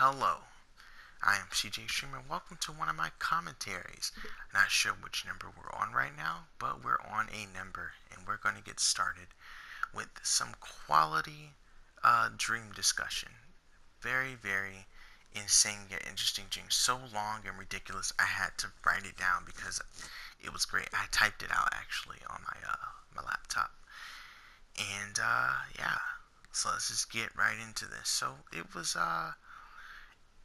Hello, I am CJ Streamer. Welcome to one of my commentaries. Not sure which number we're on right now, but we're on a number, and we're going to get started with some quality dream discussion. Very insane yet interesting dream. So long and ridiculous, I had to write it down because it was great. I typed it out actually on my laptop, and yeah. So let's just get right into this. So it was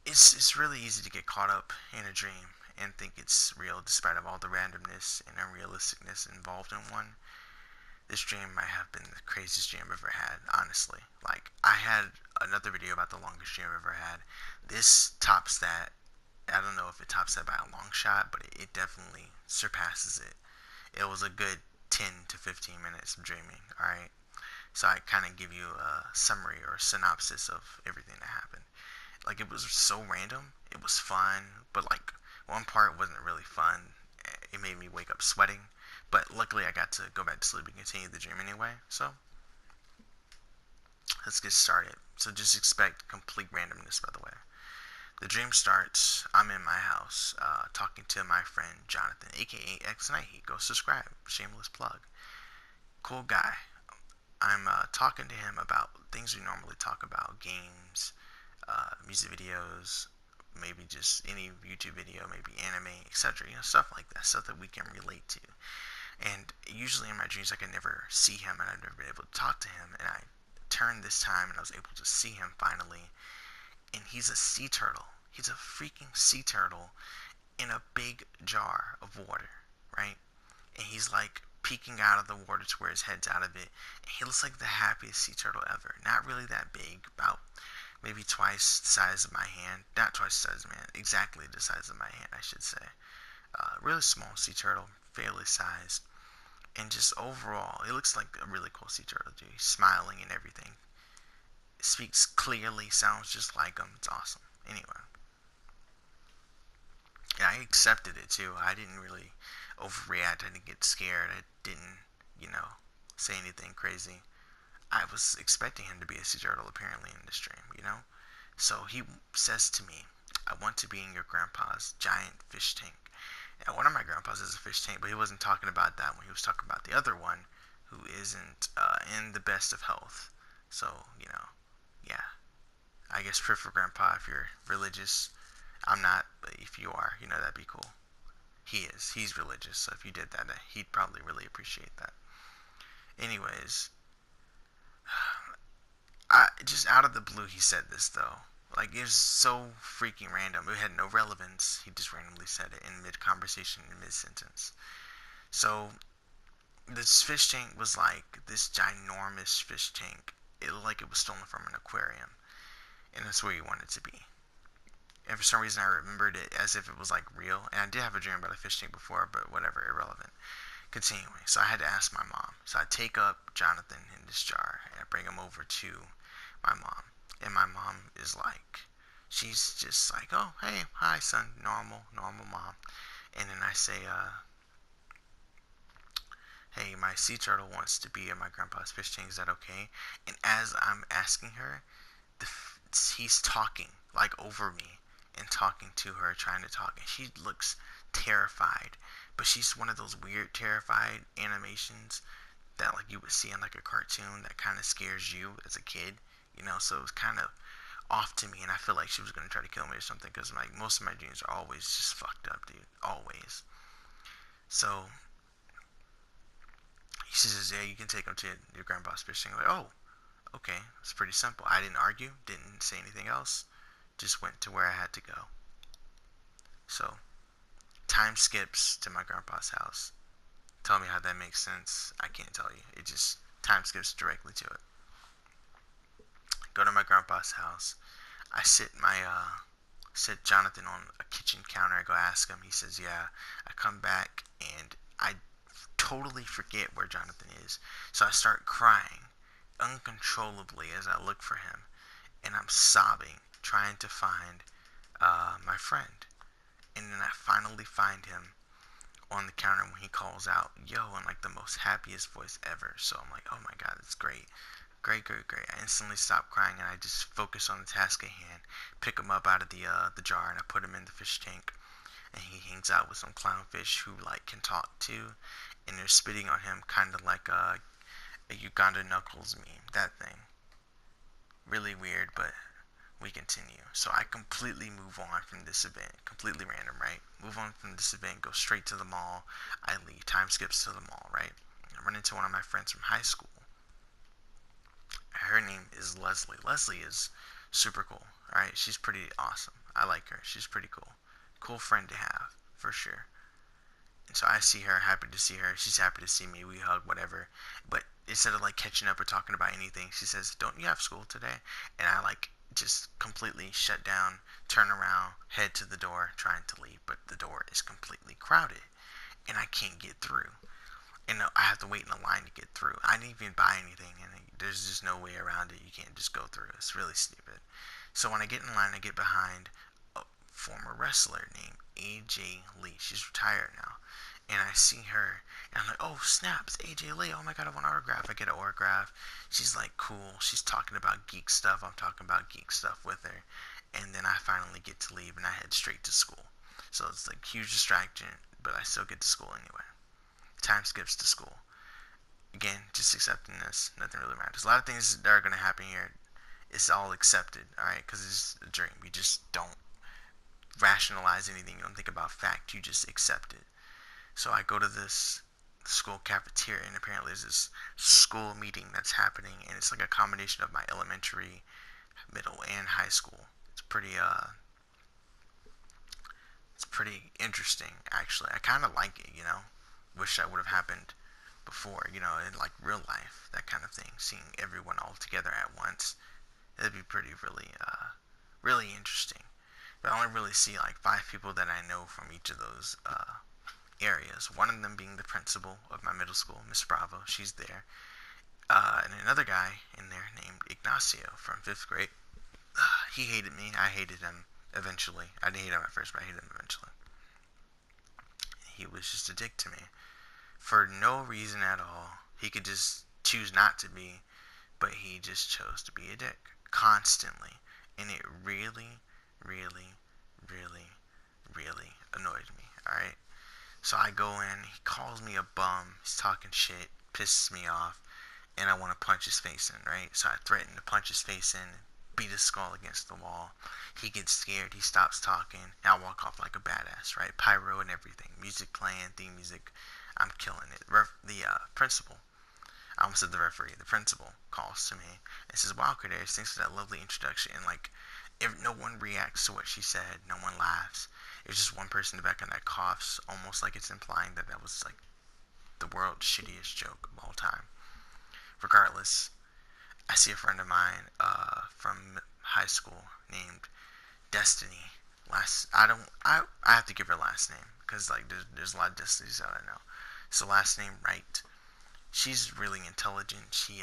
it's really easy to get caught up in a dream and think it's real despite of all the randomness and unrealisticness involved in one. This dream might have been the craziest dream I've ever had, honestly. Like, I had another video about the longest dream I've ever had. This tops that. I don't know if it tops that by a long shot, but it definitely surpasses it. It was a good 10 to 15 minutes of dreaming, alright? So I kind of give you a summary or a synopsis of everything that happened. Like, it was so random. It was fun, but like one part wasn't really fun. It made me wake up sweating, but luckily I got to go back to sleep and continue the dream anyway. So let's get started. So just expect complete randomness, by the way. The dream starts. I'm in my house, talking to my friend Jonathan, aka X Night. Go subscribe. Shameless plug. Cool guy. I'm talking to him about things we normally talk about: games, music videos, maybe just any YouTube video, maybe anime, etc. Stuff like that, stuff that we can relate to. And usually in my dreams, I can never see him, and I've never been able to talk to him. And I turned this time, and I was able to see him finally. And he's a sea turtle. He's a freaking sea turtle in a big jar of water, right? And he's like peeking out of the water to where his head's out of it. And he looks like the happiest sea turtle ever. Not really that big, about maybe twice the size of my hand. Not twice the size of my hand, exactly the size of my hand, I should say. Really small sea turtle, fairly sized. And just overall, it looks like a really cool sea turtle, dude. He's smiling and everything. Speaks clearly, sounds just like him. It's awesome. Anyway, yeah, I accepted it too. I didn't really overreact. I didn't get scared. I didn't, you know, say anything crazy. I was expecting him to be a sea turtle apparently in this dream. So he says to me, I want to be in your grandpa's giant fish tank. Now, one of my grandpas is a fish tank, but he wasn't talking about that one. He was talking about the other one who isn't in the best of health. So, yeah. I guess pray for grandpa if you're religious. I'm not, but if you are, that'd be cool. He is. He's religious, so if you did that, he'd probably really appreciate that. Anyways, just out of the blue, he said this though. Like, it was so freaking random. It had no relevance. He just randomly said it in mid conversation, in mid sentence. So this fish tank was like this ginormous fish tank. It looked like it was stolen from an aquarium, and that's where he wanted to be. And for some reason, I remembered it as if it was like real. And I did have a dream about a fish tank before, but whatever, irrelevant. Continuing, so I had to ask my mom. So I take up Jonathan in this jar and I bring him over to my mom. And my mom is like, she's just like, oh, hey, hi, son, normal mom. And then I say, hey, my sea turtle wants to be in my grandpa's fish tank. Is that okay? And as I'm asking her, he's talking like over me and talking to her, trying to talk. And she looks terrified, but she's one of those weird terrified animations that like you would see in like a cartoon that kind of scares you as a kid. So it was kind of off to me, and I feel like she was going to try to kill me or something, because like most of my dreams are always just fucked up, dude, always. So he says, yeah, you can take him to your grandpa's fishing. I'm like, oh, okay, it's pretty simple. I didn't argue, didn't say anything else, just went to where I had to go. So time skips to my grandpa's house. Tell me how that makes sense. I can't tell you. It just time skips directly to it. Go to my grandpa's house. I sit Jonathan on a kitchen counter. I go ask him. He says, yeah. I come back and I totally forget where Jonathan is. So I start crying uncontrollably as I look for him. And I'm sobbing, trying to find my friend. And then I finally find him on the counter when he calls out, yo, in like the most happiest voice ever. So I'm like, oh my god, that's great. Great, great, great. I instantly stop crying and I just focus on the task at hand. Pick him up out of the jar and I put him in the fish tank. And he hangs out with some clownfish who like can talk too, and they're spitting on him kind of like a Uganda Knuckles meme. That thing. Really weird, but we continue. So I completely move on from this event. Completely random, right? Move on from this event, go straight to the mall. I leave. Time skips to the mall, right? I run into one of my friends from high school. Her name is Leslie. Leslie is super cool. Alright, she's pretty awesome. I like her. She's pretty cool. Cool friend to have, for sure. And so I see her, happy to see her. She's happy to see me. We hug, whatever. But instead of like catching up or talking about anything, she says, "Don't you have school today?" And I like just completely shut down, turn around, head to the door, trying to leave. But the door is completely crowded, and I can't get through. And I have to wait in a line to get through. I didn't even buy anything, and there's just no way around it. You can't just go through. It's really stupid. So when I get in line, I get behind a former wrestler named AJ Lee. She's retired now. And I see her, and I'm like, "Oh snap, it's AJ Lee. Oh my god, I want an autograph." I get an autograph. She's like, cool. She's talking about geek stuff. I'm talking about geek stuff with her. And then I finally get to leave, and I head straight to school. So it's like huge distraction, but I still get to school anyway. Time skips to school. Again, just accepting this. Nothing really matters. A lot of things that are going to happen here, it's all accepted, alright? Because it's a dream. You just don't rationalize anything. You don't think about fact. You just accept it. So I go to this school cafeteria, and apparently there's this school meeting that's happening, and it's like a combination of my elementary, middle, and high school. It's pretty interesting, actually. I kind of like it, you know. Wish that would have happened before, you know, in like real life, that kind of thing. Seeing everyone all together at once, it'd be pretty really interesting. But I only really see like 5 people that I know from each of those areas. One of them being the principal of my middle school, Miss Bravo. She's there. And another guy in there named Ignacio from 5th grade. He hated me. I hated him eventually. I didn't hate him at first, but I hated him eventually. He was just a dick to me for no reason at all. He could just choose not to be, but he just chose to be a dick constantly. And it really, really, really, really annoyed me. Alright? So I go in, he calls me a bum, he's talking shit, pisses me off, and I want to punch his face in, right? So I threaten to punch his face in, beat his skull against the wall. He gets scared, he stops talking, and I walk off like a badass, right? Pyro and everything, music playing, theme music, I'm killing it. The principal, I almost said the referee, the principal calls to me and says, "Wow, Kadesh, thanks for that lovely introduction." And like, if no one reacts to what she said, no one laughs. There's just one person in the back that coughs, almost like it's implying that that was like the world's shittiest joke of all time. Regardless, I see a friend of mine from high school named Destiny. I have to give her last name because like there's a lot of Destinies that I know. So last name Wright. She's really intelligent. She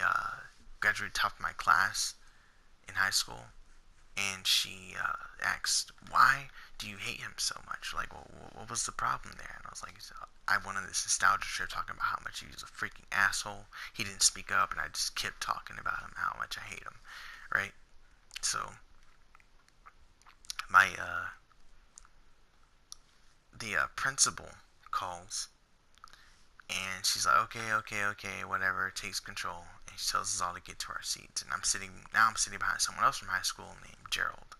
graduated top of my class in high school, and she asked, "Why do you hate him so much? Like, what was the problem there?" And I was like, "I went on this nostalgia trip talking about how much he was a freaking asshole. He didn't speak up, and I just kept talking about him, how much I hate him, right?" So my the principal calls, and she's like, "Okay, okay, okay, whatever." Takes control, and she tells us all to get to our seats. And I'm sitting behind someone else from high school named Gerald.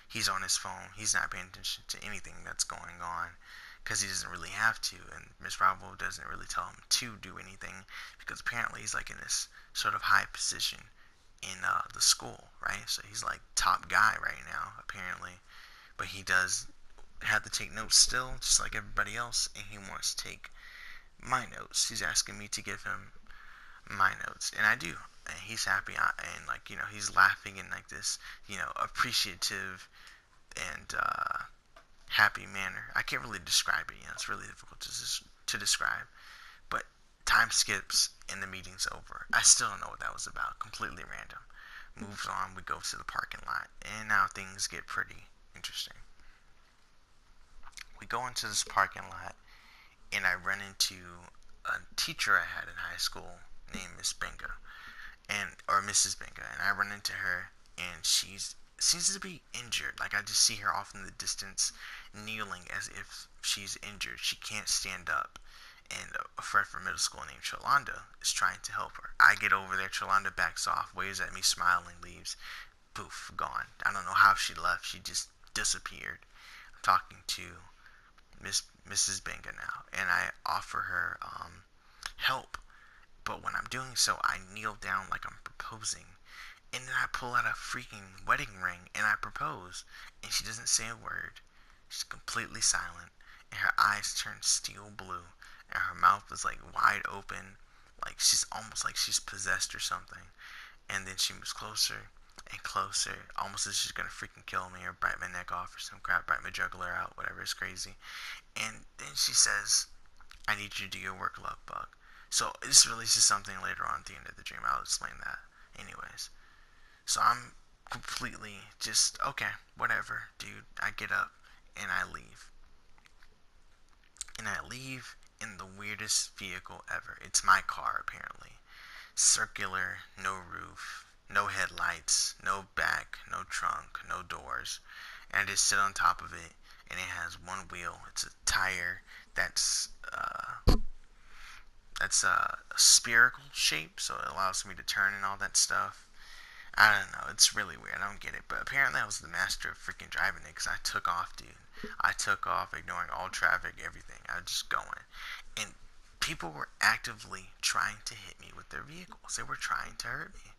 He's on his phone. He's not paying attention to anything that's going on because he doesn't really have to. And Miss Bravo doesn't really tell him to do anything because apparently he's like in this sort of high position in the school, right? So he's like top guy right now, apparently. But he does have to take notes still, just like everybody else, and he wants to take my notes. He's asking me to give him my notes, and I do. And he's happy, and like, you know, he's laughing in like this, you know, appreciative and happy manner. I can't really describe it. You know, it's really difficult to describe. But time skips and the meeting's over. I still don't know what that was about. Completely random. Moves on. We go to the parking lot, and now things get pretty interesting. We go into this parking lot, and I run into a teacher I had in high school named Miss Bingo. and or Mrs. Benga, and I run into her, and she's seems to be injured. Like I just see her off in the distance, kneeling as if she's injured. She can't stand up, and a friend from middle school named Cholanda is trying to help her. I get over there. Cholanda backs off, waves at me, smiling, leaves. Poof, gone. I don't know how she left. She just disappeared. I'm talking to Mrs. Benga now, and I offer her help. But when I'm doing so, I kneel down like I'm proposing. And then I pull out a freaking wedding ring and I propose. And she doesn't say a word. She's completely silent. And her eyes turn steel blue. And her mouth is like wide open. Like she's almost like she's possessed or something. And then she moves closer and closer. Almost as she's gonna freaking kill me or bite my neck off or some crap. Bite my jugular out. Whatever is crazy. And then she says, I need you to do your work, love bug. So this releases something later on at the end of the dream. I'll explain that. Anyways. So I'm completely just, okay, whatever, dude. I get up and I leave. And I leave in the weirdest vehicle ever. It's my car, apparently. Circular, no roof, no headlights, no back, no trunk, no doors. And I just sit on top of it, and it has one wheel. It's a tire that's a spherical shape, so it allows me to turn and all that stuff. I don't know. It's really weird. I don't get it. But apparently I was the master of freaking driving it because I took off, dude. I took off, ignoring all traffic, everything. I was just going. And people were actively trying to hit me with their vehicles. They were trying to hurt me.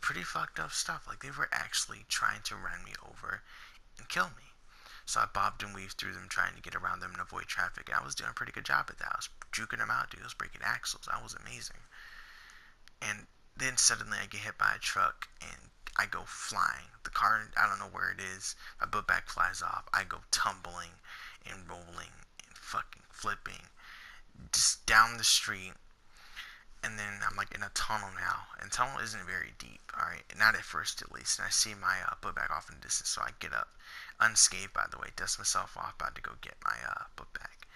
Pretty fucked up stuff. Like they were actually trying to run me over and kill me. So I bobbed and weaved through them, trying to get around them and avoid traffic. And I was doing a pretty good job at that. I was juking them out, dude. I was breaking axles. I was amazing. And then suddenly I get hit by a truck and I go flying. The car, I don't know where it is. My book bag flies off. I go tumbling and rolling and fucking flipping just down the street. And then I'm like in a tunnel now. And the tunnel isn't very deep, alright? Not at first, at least. And I see my book bag off in the distance. So I get up, unscathed, by the way, dust myself off, about to go get my book bag.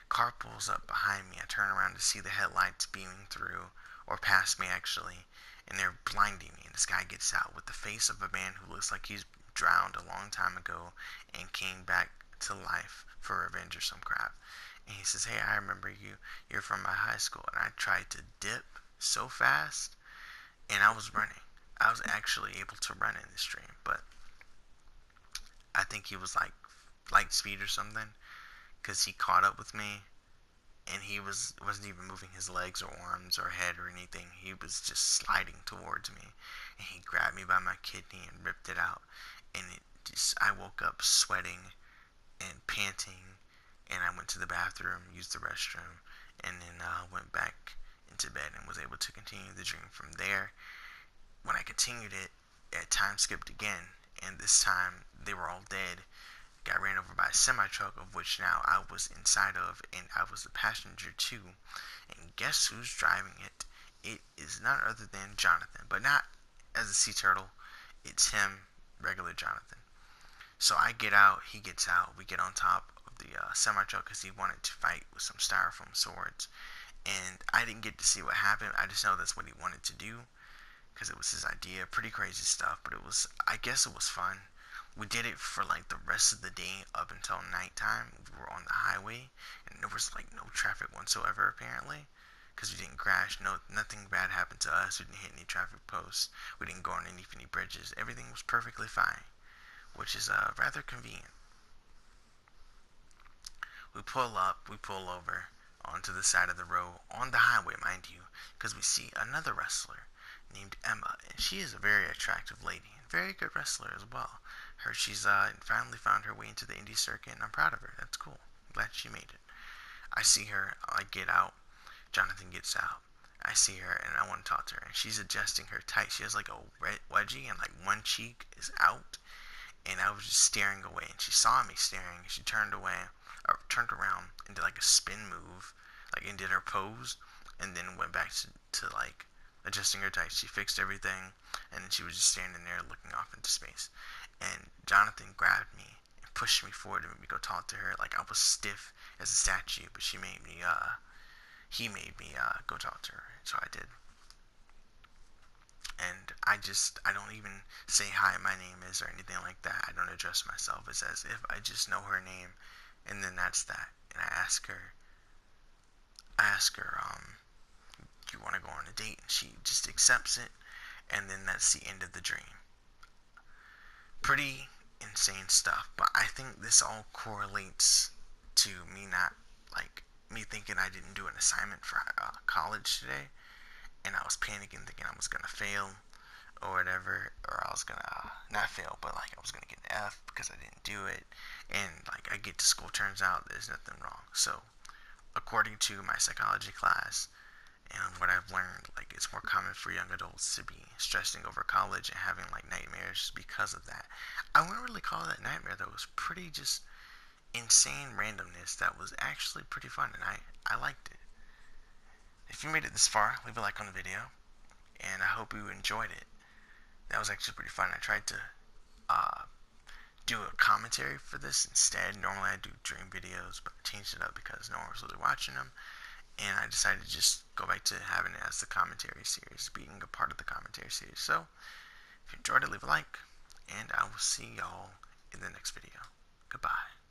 Car pulls up behind me. I turn around to see the headlights beaming through, or past me actually, and they're blinding me. And this guy gets out with the face of a man who looks like he's drowned a long time ago and came back to life for revenge or some crap. And he says, hey, I remember you. You're from my high school. And I tried to dip so fast, and I was running. I was actually able to run in this dream, but I think he was like light speed or something, because he caught up with me, and he wasn't even moving his legs or arms or head or anything. He was just sliding towards me, and he grabbed me by my kidney and ripped it out. And I woke up sweating and panting, and I went to the bathroom, used the restroom, and then went back into bed and was able to continue the dream from there. When I continued it, time skipped again, and this time they were all dead. Got ran over by a semi-truck, of which now I was inside of, and I was the passenger too. And guess who's driving it? It is none other than Jonathan, but not as a sea turtle. It's him, regular Jonathan. So I get out, he gets out, we get on top of the semi-truck because he wanted to fight with some styrofoam swords. And I didn't get to see what happened. I just know that's what he wanted to do because it was his idea. Pretty crazy stuff, but I guess it was fun. We did it for like the rest of the day up until nighttime. We were on the highway, and there was like no traffic whatsoever apparently, because we didn't crash. Nothing bad happened to us. We didn't hit any traffic posts. We didn't go on any bridges. Everything was perfectly fine, which is rather convenient. We pull up, we pull over onto the side of the road on the highway, mind you, because we see another wrestler named Emma, and she is a very attractive lady and very good wrestler as well. She's finally found her way into the indie circuit, and I'm proud of her. That's cool. I'm glad she made it. I see her. I get out. Jonathan gets out. I see her, and I want to talk to her. And she's adjusting her tight. She has like a red wedgie, and like one cheek is out. And I was just staring away, and she saw me staring. She turned away, or turned around, and did like a spin move, like and did her pose, and then went back to like adjusting her tights. She fixed everything, and then she was just standing there looking off into space. And Jonathan grabbed me and pushed me forward and made me go talk to her. Like I was stiff as a statue, but he made me go talk to her. So I did. And I don't even say hi, my name is, or anything like that. I don't address myself. It's as if I just know her name, and then that's that. And I ask her, do you want to go on a date? And she just accepts it, and then that's the end of the dream. Pretty insane stuff, but I think this all correlates to me not, like, me thinking I didn't do an assignment for college today, and I was panicking thinking I was gonna fail or whatever, or I was gonna not fail, but like I was gonna get an F because I didn't do it, and like I get to school, turns out there's nothing wrong. So according to my psychology class and what I've learned, like, it's more common for young adults to be stressing over college and having like nightmares because of that. I wouldn't really call it a nightmare though. It was pretty just insane randomness that was actually pretty fun, and I liked it. If you made it this far, leave a like on the video, and I hope you enjoyed it. That was actually pretty fun. I tried to uh, do a commentary for this instead. Normally I do dream videos, but I changed it up because no one was really watching them, and I decided to just go back to having it as the commentary series, being a part of the commentary series. So, if you enjoyed it, leave a like, and I will see y'all in the next video. Goodbye.